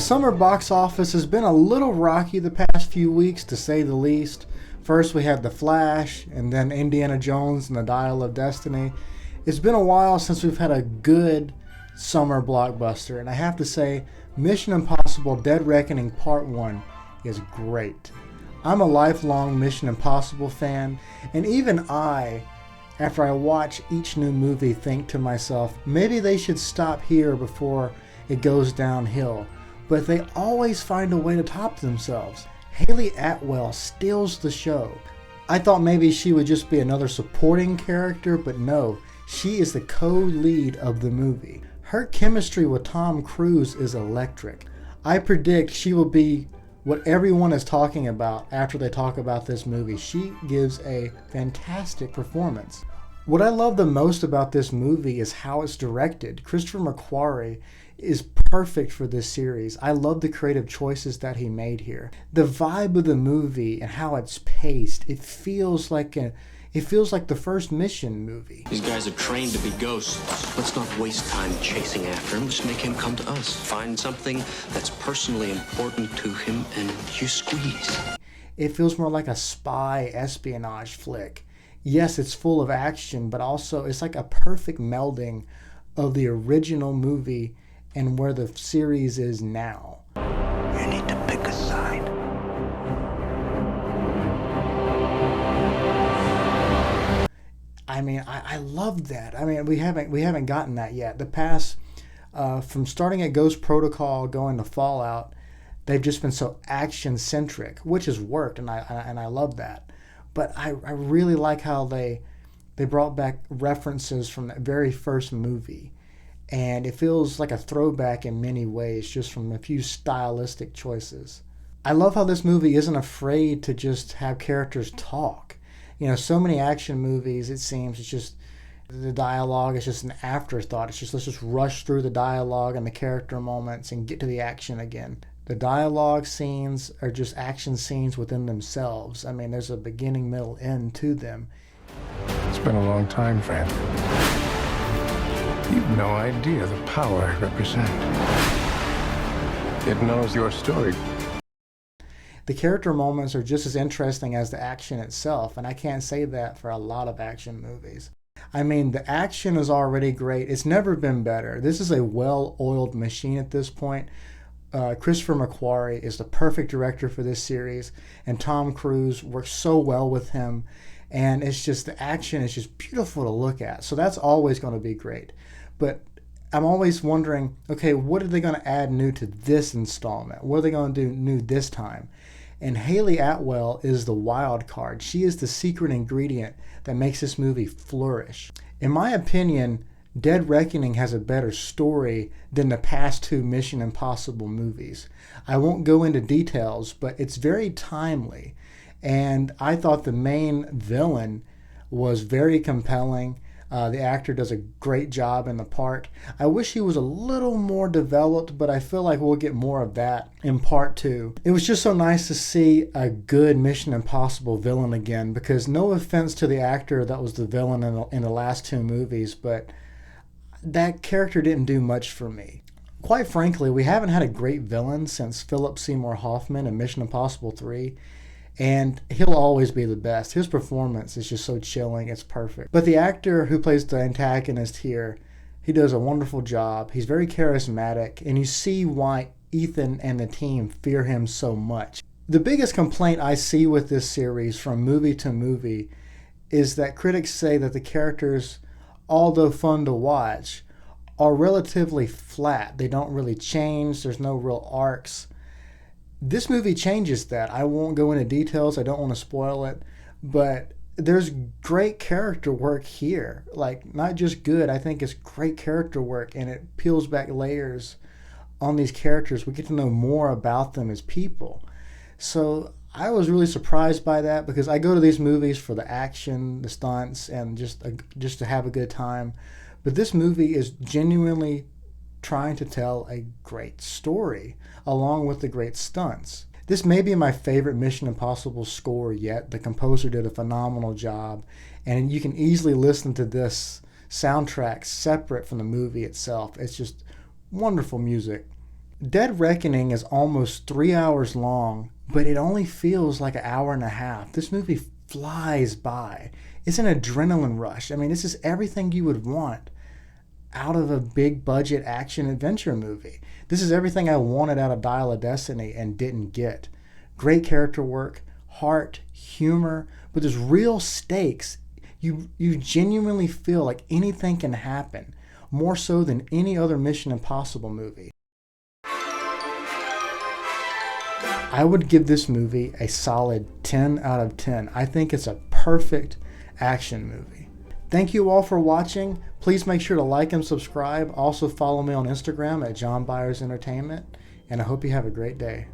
The summer box office has been a little rocky the past few weeks, to say the least. First, we had The Flash, and then Indiana Jones and the Dial of Destiny. It's been a while since we've had a good summer blockbuster, and I have to say, Mission Impossible Dead Reckoning Part 1 is great. I'm a lifelong Mission Impossible fan, and even I, after I watch each new movie, think to myself, maybe they should stop here before it goes downhill. But they always find a way to top themselves. Hayley Atwell steals the show. I thought maybe she would just be another supporting character, but no, she is the co-lead of the movie. Her chemistry with Tom Cruise is electric. I predict she will be what everyone is talking about after they talk about this movie. She gives a fantastic performance. What I love the most about this movie is how it's directed. Christopher McQuarrie is perfect for this series. I love the creative choices that he made here. The vibe of the movie and how it's paced, it feels like the first Mission movie. These guys are trained to be ghosts. Let's not waste time chasing after him. Just make him come to us. Find something that's personally important to him and you squeeze. It feels more like a spy espionage flick. Yes, it's full of action, but also it's like a perfect melding of the original movie and where the series is now. You need to pick a side. I mean, I love that. I mean, we haven't gotten that yet. The past, from starting at Ghost Protocol going to Fallout, they've just been so action centric, which has worked, and I love that. But I really like how they brought back references from that very first movie. And it feels like a throwback in many ways, just from a few stylistic choices. I love how this movie isn't afraid to just have characters talk. You know, so many action movies, it seems, it's just the dialogue is just an afterthought. It's just, let's just rush through the dialogue and the character moments and get to the action again. The dialogue scenes are just action scenes within themselves. I mean, there's a beginning, middle, end to them. It's been a long time, friend. You've no idea the power I represent. It knows your story. The character moments are just as interesting as the action itself, and I can't say that for a lot of action movies. I mean, the action is already great. It's never been better. This is a well-oiled machine at this point. Christopher McQuarrie is the perfect director for this series, and Tom Cruise works so well with him, and it's just, the action is just beautiful to look at. So that's always going to be great. But I'm always wondering, okay, what are they going to add new to this installment? What are they going to do new this time? And Hayley Atwell is the wild card. She is the secret ingredient that makes this movie flourish. In my opinion, Dead Reckoning has a better story than the past two Mission Impossible movies. I won't go into details, but it's very timely. And I thought the main villain was very compelling. The actor does a great job in the part. I wish he was a little more developed, but I feel like we'll get more of that in part 2. It was just so nice to see a good Mission Impossible villain again, because no offense to the actor that was the villain in the last two movies, but that character didn't do much for me. Quite frankly, we haven't had a great villain since Philip Seymour Hoffman in Mission Impossible 3. And he'll always be the best. His performance is just so chilling. It's perfect. But the actor who plays the antagonist here, he does a wonderful job. He's very charismatic, and you see why Ethan and the team fear him so much. The biggest complaint I see with this series from movie to movie is that critics say that the characters, although fun to watch, are relatively flat. They don't really change. There's no real arcs. This movie changes that. I won't go into details. I don't want to spoil it. But there's great character work here. Like, not just good. I think it's great character work, and it peels back layers on these characters. We get to know more about them as people. So I was really surprised by that, because I go to these movies for the action, the stunts, and just to have a good time. But this movie is genuinely trying to tell a great story along with the great stunts. This may be my favorite Mission Impossible score yet. The composer did a phenomenal job, and you can easily listen to this soundtrack separate from the movie itself. It's just wonderful music. Dead Reckoning is almost 3 hours long, but it only feels like an hour and a half. This movie flies by. It's an adrenaline rush. I mean, this is everything you would want out of a big budget action adventure movie. This is everything I wanted out of Dial of Destiny and didn't get. Great character work, heart, humor, but there's real stakes. You genuinely feel like anything can happen, more so than any other Mission Impossible movie. I would give this movie a solid 10 out of 10. I think it's a perfect action movie. Thank you all for watching. Please make sure to like and subscribe. Also follow me on Instagram at John Byers Entertainment. And I hope you have a great day.